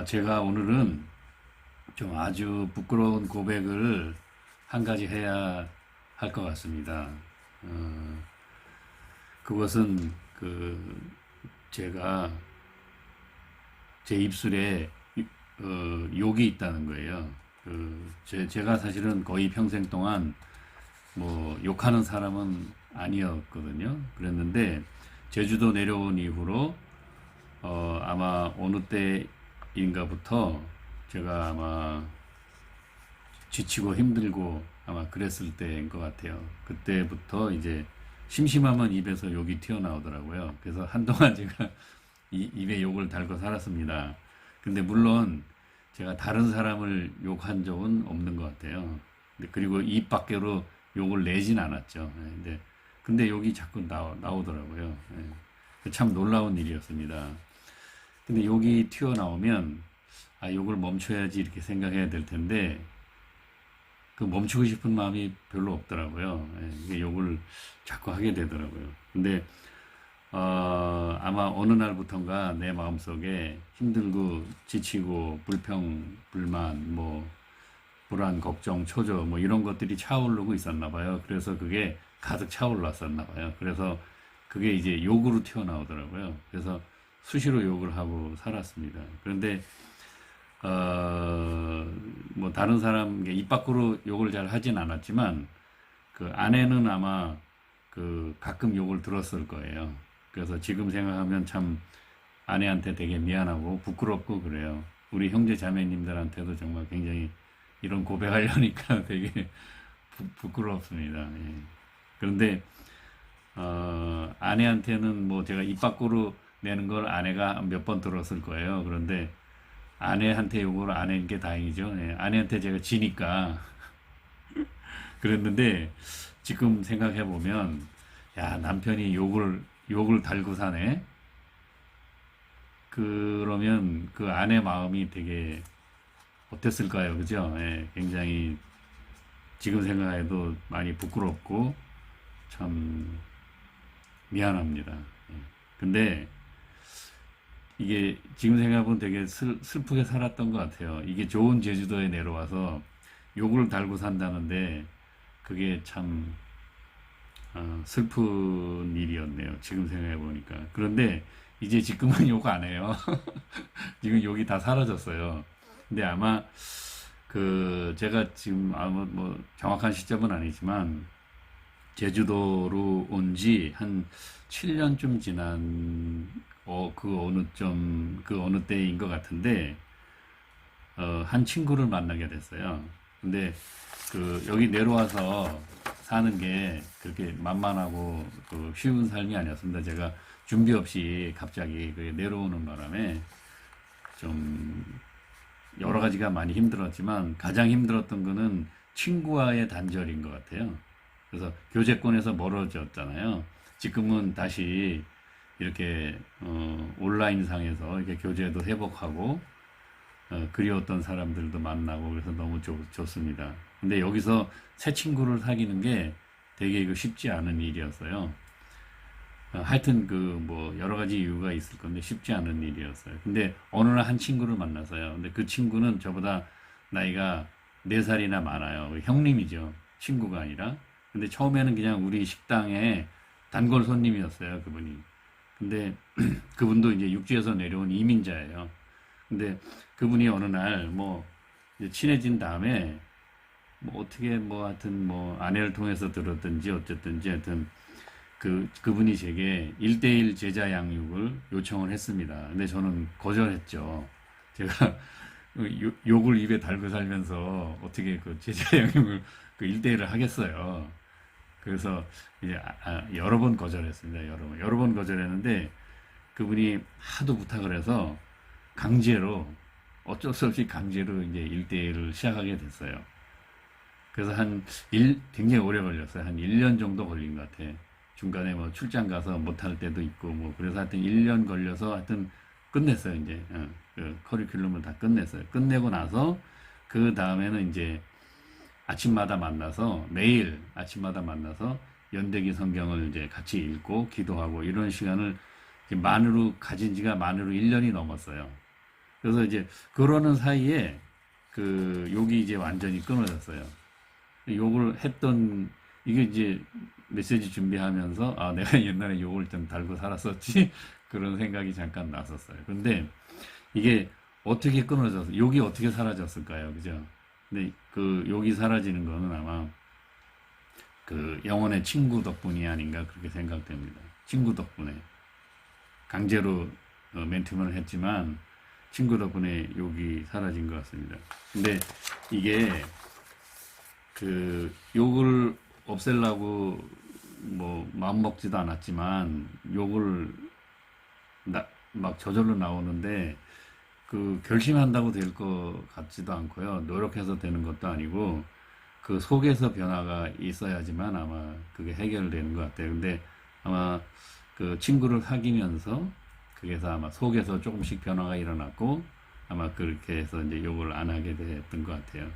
제가 오늘은 좀 아주 부끄러운 고백을 한 가지 해야 할 것 같습니다. 어, 그것은 제가 제 입술에 욕이 있다는 거예요. 제가 사실은 거의 평생 동안 뭐 욕하는 사람은 아니었거든요. 그랬는데 제주도 내려온 이후로 아마 어느 때인가부터 제가 아마 지치고 힘들고 아마 그랬을 때인 것 같아요. 그때부터 이제 심심하면 입에서 욕이 튀어나오더라고요. 그래서 한동안 제가 입에 욕을 달고 살았습니다. 근데 물론 제가 다른 사람을 욕한 적은 없는 것 같아요. 그리고 입 밖으로 욕을 내진 않았죠. 근데 욕이 자꾸 나오더라고요. 참 놀라운 일이었습니다. 근데 욕이 튀어나오면 욕을 멈춰야지 이렇게 생각해야 될 텐데 그 멈추고 싶은 마음이 별로 없더라고요. 이게 욕을 자꾸 하게 되더라고요. 근데 아마 어느 날부턴가 내 마음속에 힘들고 지치고 불평, 불만, 뭐 불안, 걱정, 초조 뭐 이런 것들이 차오르고 있었나 봐요. 그래서 그게 가득 차올랐었나 봐요. 그래서 그게 이제 욕으로 튀어나오더라고요. 그래서 수시로 욕을 하고 살았습니다. 그런데 뭐 다른 사람 입 밖으로 욕을 잘 하진 않았지만 그 아내는 아마 그 가끔 욕을 들었을 거예요. 그래서 지금 생각하면 참 아내한테 되게 미안하고 부끄럽고 그래요. 우리 형제 자매님들한테도 정말 굉장히 이런 고백하려니까 되게 부끄럽습니다. 예. 그런데 아내한테는 뭐 제가 입 밖으로 내는 걸 아내가 몇 번 들었을 거예요. 그런데 아내한테 욕을 안 한 게 다행이죠. 예. 아내한테 제가 지니까 그랬는데 지금 생각해 보면 야 남편이 욕을 달고 사네. 그러면 그 아내 마음이 되게 어땠을까요? 그죠? 예, 굉장히 지금 생각해도 많이 부끄럽고 참 미안합니다. 예. 근데 이게 지금 생각해보면 되게 슬프게 살았던 것 같아요. 이게 좋은 제주도에 내려와서 욕을 달고 산다는데 그게 참 슬픈 일이었네요. 지금 생각해보니까. 그런데 이제 지금은 욕 안 해요. 지금 욕이 다 사라졌어요. 근데 아마 제가 지금 아마 뭐 정확한 시점은 아니지만 제주도로 온 지 한 7년쯤 지난 그 어느 때인 것 같은데 한 친구를 만나게 됐어요. 근데 여기 내려와서 사는 게 그렇게 만만하고 쉬운 삶이 아니었습니다. 제가 준비 없이 갑자기 내려오는 바람에 좀 여러 가지가 많이 힘들었지만 가장 힘들었던 거는 친구와의 단절인 것 같아요. 그래서 교제권에서 멀어졌잖아요. 지금은 다시 이렇게 온라인상에서 이렇게 교제도 회복하고 그리웠던 사람들도 만나고 그래서 너무 좋습니다. 근데 여기서 새 친구를 사귀는 게 되게 이거 쉽지 않은 일이었어요. 하여튼 뭐 여러 가지 이유가 있을 건데 쉽지 않은 일이었어요. 근데 어느 날 한 친구를 만났어요. 근데 그 친구는 저보다 나이가 4살이나 많아요. 형님이죠. 친구가 아니라. 근데 처음에는 그냥 우리 식당에 단골 손님이었어요. 그분이. 근데 그분도 이제 육지에서 내려온 이민자예요. 근데 그분이 어느 날 뭐 친해진 다음에 뭐 어떻게 뭐 하여튼 뭐 아내를 통해서 들었든지 어쨌든지 하여튼 그분이 제게 1대1 제자 양육을 요청을 했습니다. 근데 저는 거절했죠. 제가 욕을 입에 달고 살면서 어떻게 그 제자 양육을 1대1을 하겠어요. 그래서 이제 여러 번 거절했습니다. 여러 번 거절했는데 그분이 하도 부탁을 해서 강제로 어쩔 수 없이 강제로 이제 1대1을 시작하게 됐어요. 그래서 굉장히 오래 걸렸어요. 한 1년 정도 걸린 것 같아. 중간에 뭐 출장 가서 못할 때도 있고 뭐 그래서 하여튼 1년 걸려서 하여튼 끝냈어요. 이제 그 커리큘럼을 다 끝냈어요. 끝내고 나서 그 다음에는 이제 매일 아침마다 만나서 연대기 성경을 이제 같이 읽고 기도하고 이런 시간을 만으로 가진 지가 만으로 1년이 넘었어요. 그래서 이제 그러는 사이에 그 욕이 이제 완전히 끊어졌어요. 욕을 했던 이게 이제 메시지 준비하면서 아 내가 옛날에 욕을 좀 달고 살았었지 그런 생각이 잠깐 났었어요. 근데 이게 어떻게 끊어져서 욕이 어떻게 사라졌을까요? 그죠? 근데 그 욕이 사라지는 거는 아마 그 영혼의 친구 덕분이 아닌가 그렇게 생각됩니다. 친구 덕분에 강제로 맨투맨을 했지만 친구 덕분에 욕이 사라진 것 같습니다. 근데 이게 그 욕을 없애려고 뭐 마음 먹지도 않았지만 욕을 막 저절로 나오는데 그 결심한다고 될 것 같지도 않고요. 노력해서 되는 것도 아니고 그 속에서 변화가 있어야지만 아마 그게 해결되는 것 같아요. 근데 아마 그 친구를 사귀면서 그게서 아마 속에서 조금씩 변화가 일어났고 아마 그렇게 해서 이제 욕을 안 하게 됐던 것 같아요.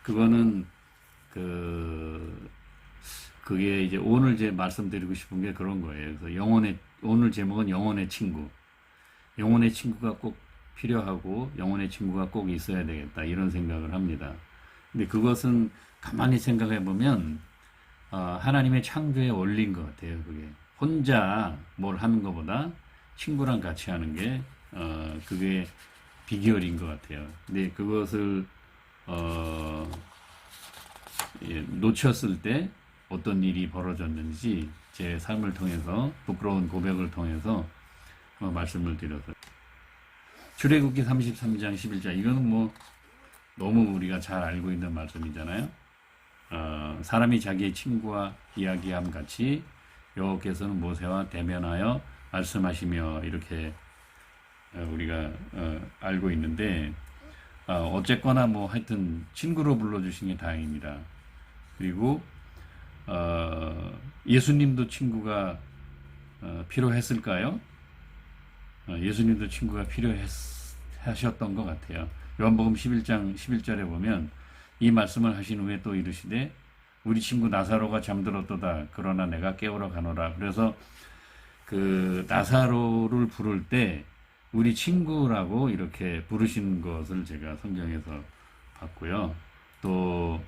그거는 그 그게 이제 오늘 제 말씀드리고 싶은 게 그런 거예요. 그래서 영혼의 오늘 제목은 영혼의 친구. 영혼의 친구가 꼭 필요하고 영혼의 친구가 꼭 있어야 되겠다 이런 생각을 합니다. 근데 그것은 가만히 생각해 보면 하나님의 창조의 원리인 것 같아요. 그게 혼자 뭘 하는 것보다 친구랑 같이 하는 게 그게 비결인 것 같아요. 근데 그것을 놓쳤을 때 어떤 일이 벌어졌는지 제 삶을 통해서 부끄러운 고백을 통해서 말씀을 드려서 출애굽기 33장 11절 이거는 뭐 너무 우리가 잘 알고 있는 말씀이잖아요. 사람이 자기의 친구와 이야기함 같이 여호와께서는 모세와 대면하여 말씀하시며 이렇게 우리가 알고 있는데 어쨌거나 뭐 하여튼 친구로 불러주신 게 다행입니다. 그리고 예수님도 친구가 필요했을까요? 예수님도 친구가 필요하셨던 것 같아요. 요한복음 11장 11절에 보면 이 말씀을 하신 후에 또 이르시되 우리 친구 나사로가 잠들었도다 그러나 내가 깨우러 가노라. 그래서 그 나사로를 부를 때 우리 친구라고 이렇게 부르신 것을 제가 성경에서 봤고요. 또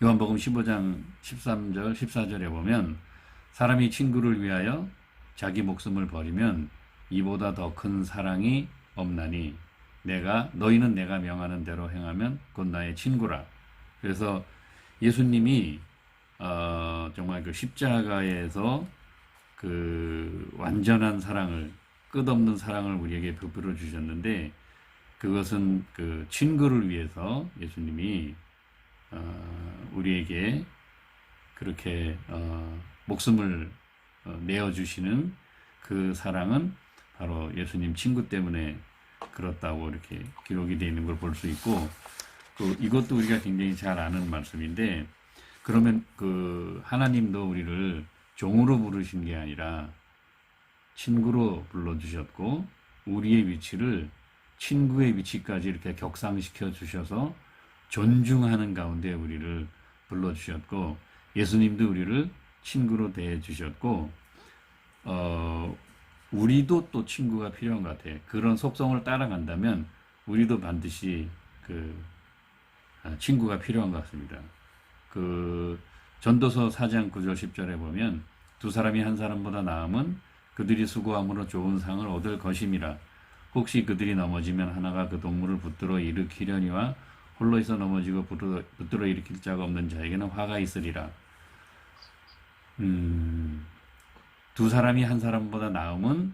요한복음 15장 13절 14절에 보면 사람이 친구를 위하여 자기 목숨을 버리면 이보다 더 큰 사랑이 없나니 너희는 내가 명하는 대로 행하면 곧 나의 친구라. 그래서 예수님이 정말 그 십자가에서 그 완전한 사랑을 끝없는 사랑을 우리에게 베풀어 주셨는데 그것은 그 친구를 위해서 예수님이 우리에게 그렇게 목숨을 내어 주시는 그 사랑은 바로 예수님 친구 때문에 그렇다고 이렇게 기록이 되어 있는 걸 볼 수 있고 이것도 우리가 굉장히 잘 아는 말씀인데 그러면 그 하나님도 우리를 종으로 부르신 게 아니라 친구로 불러주셨고 우리의 위치를 친구의 위치까지 이렇게 격상시켜 주셔서 존중하는 가운데 우리를 불러주셨고 예수님도 우리를 친구로 대해 주셨고 우리도 또 친구가 필요한 것 같아요. 그런 속성을 따라간다면 우리도 반드시 그 친구가 필요한 것 같습니다. 그 전도서 4장 9절 10절에 보면 두 사람이 한 사람보다 나음은 그들이 수고함으로 좋은 상을 얻을 것임이라. 혹시 그들이 넘어지면 하나가 그 동물을 붙들어 일으키려니와 홀로 있어 넘어지고 붙들어 일으킬 자가 없는 자에게는 화가 있으리라. 두 사람이 한 사람보다 나음은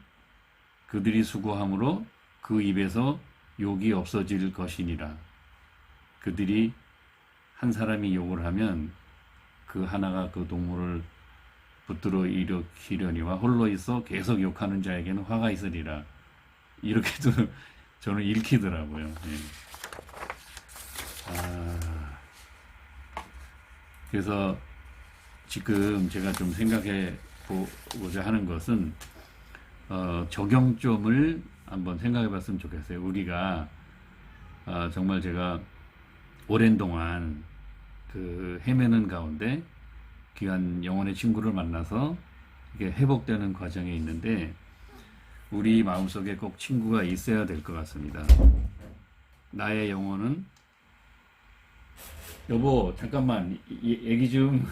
그들이 수고함으로 그 입에서 욕이 없어질 것이니라. 그들이 한 사람이 욕을 하면 그 하나가 그 동물을 붙들어 일으키려니와 홀로 있어 계속 욕하는 자에게는 화가 있으리라. 이렇게도 저는 읽히더라고요. 예. 그래서 지금 제가 좀 생각해 보고자 하는 것은 적용점을 한번 생각해 봤으면 좋겠어요. 우리가 정말 제가 오랜 동안 그 헤매는 가운데 귀한 영혼의 친구를 만나서 이게 회복되는 과정에 있는데 우리 마음속에 꼭 친구가 있어야 될 것 같습니다. 나의 영혼은 여보 잠깐만 얘기 좀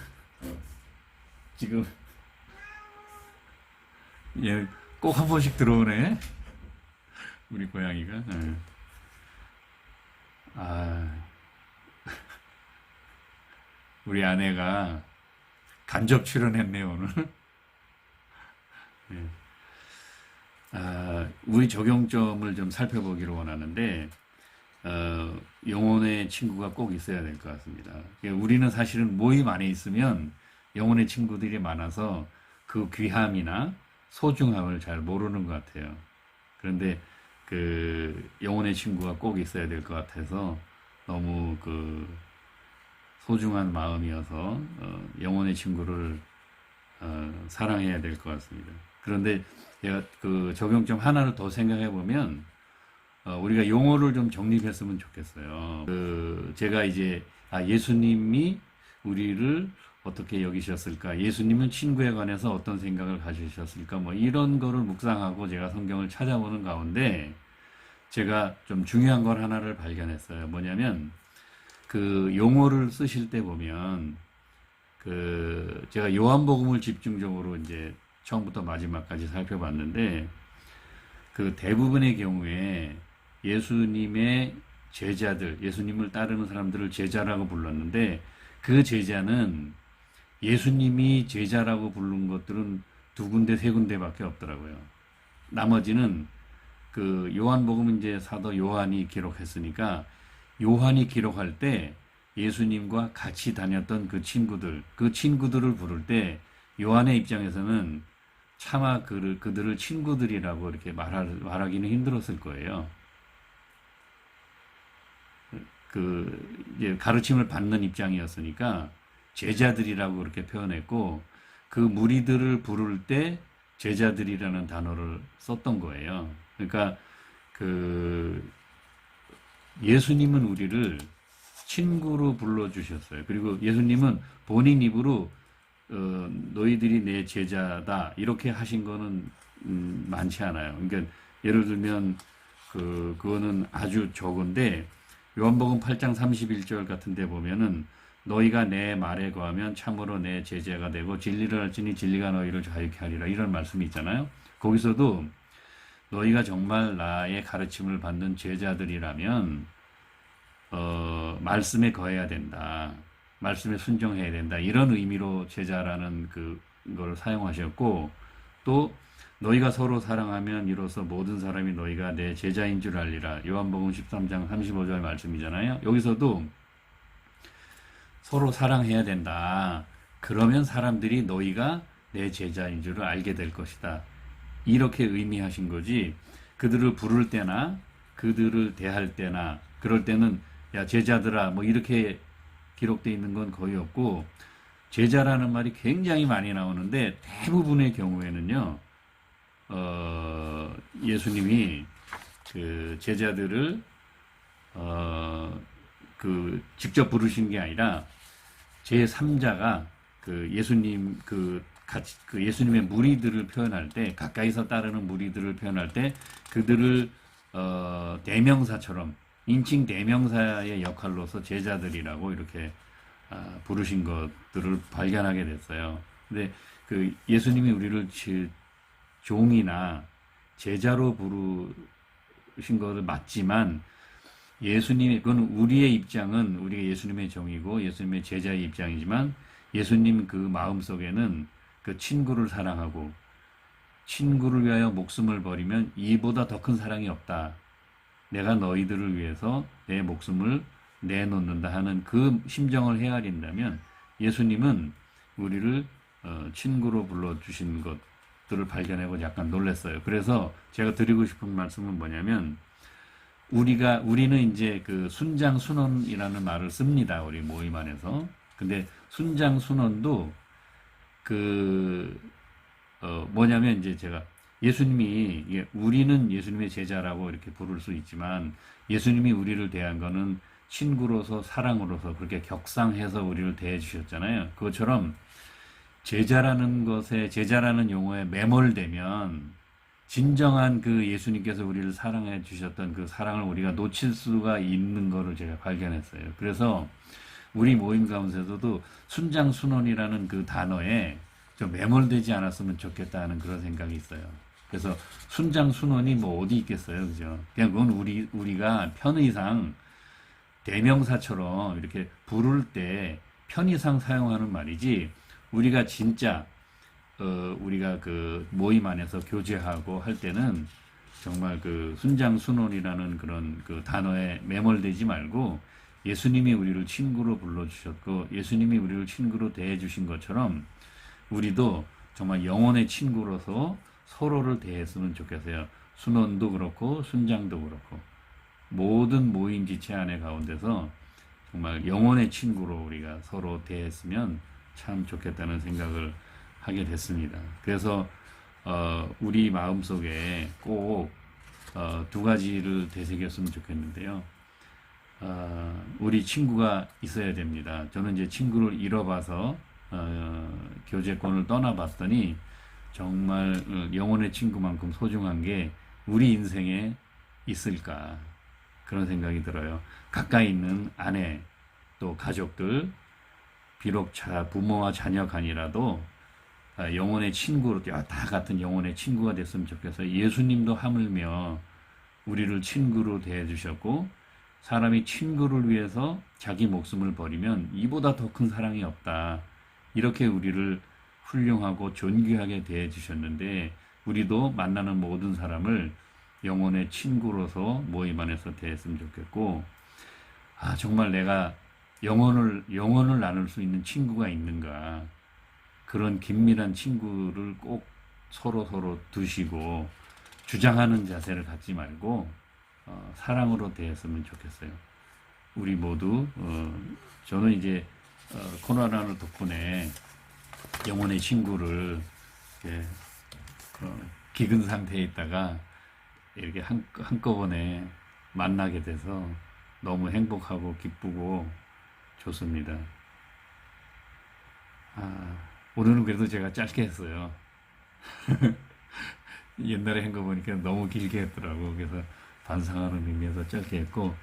지금 얘 꼭 한 번씩 들어오네 우리 고양이가. 예. 아 우리 아내가 간접 출연했네요 오늘. 예. 우리 적용점을 좀 살펴보기로 원하는데 영혼의 친구가 꼭 있어야 될 것 같습니다. 우리는 사실은 모임 안에 있으면 영혼의 친구들이 많아서 그 귀함이나 소중함을 잘 모르는 것 같아요. 그런데 그 영혼의 친구가 꼭 있어야 될 것 같아서 너무 그 소중한 마음이어서 영혼의 친구를 사랑해야 될 것 같습니다. 그런데 제가 그 적용점 하나를 더 생각해 보면 우리가 용어를 좀 정립했으면 좋겠어요. 제가 이제 예수님이 우리를 어떻게 여기셨을까? 예수님은 친구에 관해서 어떤 생각을 가지셨을까? 뭐 이런 거를 묵상하고 제가 성경을 찾아보는 가운데 제가 좀 중요한 걸 하나를 발견했어요. 뭐냐면 그 용어를 쓰실 때 보면 제가 요한복음을 집중적으로 이제 처음부터 마지막까지 살펴봤는데 그 대부분의 경우에 예수님의 제자들, 예수님을 따르는 사람들을 제자라고 불렀는데 그 제자는 예수님이 제자라고 부른 것들은 두 군데, 세 군데밖에 없더라고요. 나머지는 그 요한복음 이제 사도 요한이 기록했으니까 요한이 기록할 때 예수님과 같이 다녔던 그 친구들을 부를 때 요한의 입장에서는 차마 그들을 친구들이라고 이렇게 말하기는 힘들었을 거예요. 이제 가르침을 받는 입장이었으니까 제자들이라고 그렇게 표현했고 그 무리들을 부를 때 제자들이라는 단어를 썼던 거예요. 그러니까 예수님은 우리를 친구로 불러주셨어요. 그리고 예수님은 본인 입으로 너희들이 내 제자다 이렇게 하신 거는 많지 않아요. 그러니까 예를 들면 그거는 아주 적은데 요한복음 8장 31절 같은 데 보면은 너희가 내 말에 거하면 참으로 내 제자가 되고 진리를 알지니 진리가 너희를 자유케 하리라 이런 말씀이 있잖아요. 거기서도 너희가 정말 나의 가르침을 받는 제자들이라면 말씀에 거해야 된다. 말씀에 순종해야 된다. 이런 의미로 제자라는 그걸 사용하셨고 또 너희가 서로 사랑하면 이로써 모든 사람이 너희가 내 제자인 줄 알리라. 요한복음 13장 35절 말씀이잖아요. 여기서도 서로 사랑해야 된다. 그러면 사람들이 너희가 내 제자인 줄을 알게 될 것이다. 이렇게 의미하신 거지. 그들을 부를 때나 그들을 대할 때나 그럴 때는 야 제자들아 뭐 이렇게 기록되어 있는 건 거의 없고 제자라는 말이 굉장히 많이 나오는데 대부분의 경우에는요. 예수님이 그 제자들을 직접 부르신 게 아니라 제3자가 예수님 예수님의 무리들을 표현할 때 가까이서 따르는 무리들을 표현할 때 그들을 대명사처럼 인칭 대명사의 역할로서 제자들이라고 이렇게 부르신 것들을 발견하게 됐어요. 근데 예수님이 우리를 종이나 제자로 부르신 것은 맞지만 그건 우리의 입장은 우리가 예수님의 종이고 예수님의 제자의 입장이지만 예수님 그 마음속에는 그 친구를 사랑하고 친구를 위하여 목숨을 버리면 이보다 더 큰 사랑이 없다. 내가 너희들을 위해서 내 목숨을 내놓는다 하는 그 심정을 헤아린다면 예수님은 우리를 친구로 불러주신 것들을 발견하고 약간 놀랐어요. 그래서 제가 드리고 싶은 말씀은 뭐냐면 우리는 이제 순장순원이라는 말을 씁니다. 우리 모임 안에서. 근데 순장순원도 뭐냐면 이제 제가 예수님이 우리는 예수님의 제자라고 이렇게 부를 수 있지만 예수님이 우리를 대한 거는 친구로서 사랑으로서 그렇게 격상해서 우리를 대해 주셨잖아요. 그것처럼 제자라는 용어에 매몰되면 진정한 그 예수님께서 우리를 사랑해 주셨던 그 사랑을 우리가 놓칠 수가 있는 거를 제가 발견했어요. 그래서 우리 모임 가운데서도 순장순원이라는 그 단어에 좀 매몰되지 않았으면 좋겠다는 그런 생각이 있어요. 그래서 순장순원이 뭐 어디 있겠어요, 그죠? 그냥 그건 우리가 편의상 대명사처럼 이렇게 부를 때 편의상 사용하는 말이지, 우리가 진짜 우리가 그 모임 안에서 교제하고 할 때는 정말 그 순장순원이라는 그런 그 단어에 매몰되지 말고, 예수님이 우리를 친구로 불러주셨고 예수님이 우리를 친구로 대해주신 것처럼 우리도 정말 영혼의 친구로서 서로를 대했으면 좋겠어요. 순원도 그렇고 순장도 그렇고 모든 모임 지체 안에 가운데서 정말 영혼의 친구로 우리가 서로 대했으면 참 좋겠다는 생각을 하게 됐습니다. 그래서 우리 마음속에 꼭 두 가지를 되새겼으면 좋겠는데요. 우리 친구가 있어야 됩니다. 저는 이제 친구를 잃어봐서 교제권을 떠나봤더니 정말 영혼의 친구만큼 소중한 게 우리 인생에 있을까, 그런 생각이 들어요. 가까이 있는 아내, 또 가족들, 비록 부모와 자녀 간이라도 영혼의 친구로, 다 같은 영혼의 친구가 됐으면 좋겠어요. 예수님도 하물며 우리를 친구로 대해주셨고, 사람이 친구를 위해서 자기 목숨을 버리면 이보다 더 큰 사랑이 없다, 이렇게 우리를 훌륭하고 존귀하게 대해주셨는데, 우리도 만나는 모든 사람을 영혼의 친구로서 모임 안에서 대했으면 좋겠고, 정말 내가 영혼을 나눌 수 있는 친구가 있는가, 그런 긴밀한 친구를 꼭 서로 두시고 주장하는 자세를 갖지 말고 사랑으로 대했으면 좋겠어요. 우리 모두 저는 이제 코로나 덕분에 영혼의 친구를 기근 상태에 있다가 이렇게 한꺼번에 만나게 돼서 너무 행복하고 기쁘고 좋습니다. 오늘은 그래도 제가 짧게 했어요. 옛날에 한 거 보니까 너무 길게 했더라고. 그래서 반성하는 의미에서 짧게 했고,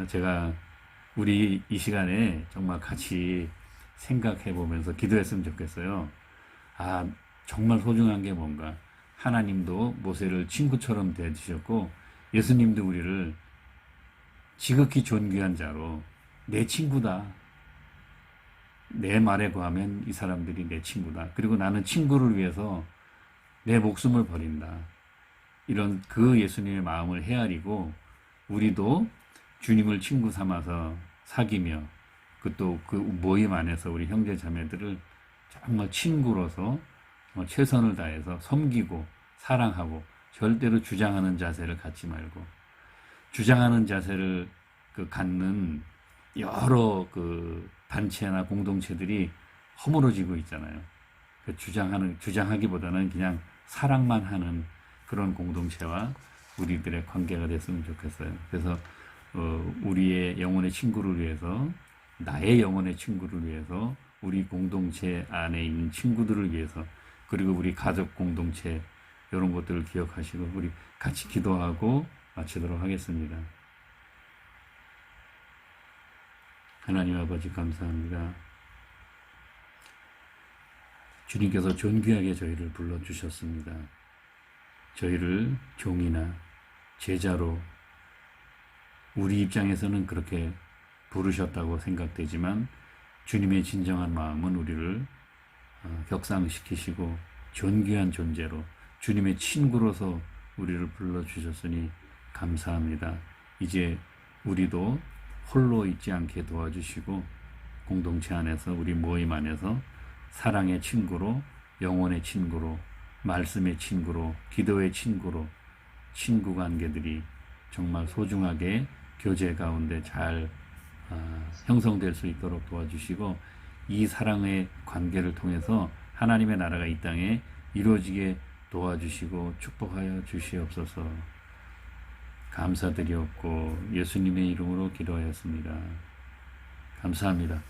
제가 우리 이 시간에 정말 같이 생각해 보면서 기도했으면 좋겠어요. 정말 소중한 게 뭔가. 하나님도 모세를 친구처럼 대해주셨고, 예수님도 우리를 지극히 존귀한 자로 내 친구다, 내 말에 구하면 이 사람들이 내 친구다, 그리고 나는 친구를 위해서 내 목숨을 버린다, 이런 그 예수님의 마음을 헤아리고 우리도 주님을 친구 삼아서 사귀며 또 그 모임 안에서 우리 형제 자매들을 정말 친구로서 최선을 다해서 섬기고 사랑하고, 절대로 주장하는 자세를 갖지 말고, 주장하는 자세를 갖는 여러 단체나 공동체들이 허물어지고 있잖아요. 주장하기보다는 그냥 사랑만 하는 그런 공동체와 우리들의 관계가 됐으면 좋겠어요. 그래서 우리의 영혼의 친구를 위해서, 나의 영혼의 친구를 위해서, 우리 공동체 안에 있는 친구들을 위해서, 그리고 우리 가족 공동체, 이런 것들을 기억하시고 우리 같이 기도하고 마치도록 하겠습니다. 하나님 아버지, 감사합니다. 주님께서 존귀하게 저희를 불러주셨습니다. 저희를 종이나 제자로 우리 입장에서는 그렇게 부르셨다고 생각되지만, 주님의 진정한 마음은 우리를 격상시키시고 존귀한 존재로 주님의 친구로서 우리를 불러주셨으니 감사합니다. 이제 우리도 홀로 있지 않게 도와주시고, 공동체 안에서, 우리 모임 안에서 사랑의 친구로, 영혼의 친구로, 말씀의 친구로, 기도의 친구로, 친구 관계들이 정말 소중하게 교제 가운데 잘 형성될 수 있도록 도와주시고, 이 사랑의 관계를 통해서 하나님의 나라가 이 땅에 이루어지게 도와주시고 축복하여 주시옵소서. 감사드리옵고 예수님의 이름으로 기도하였습니다. 감사합니다.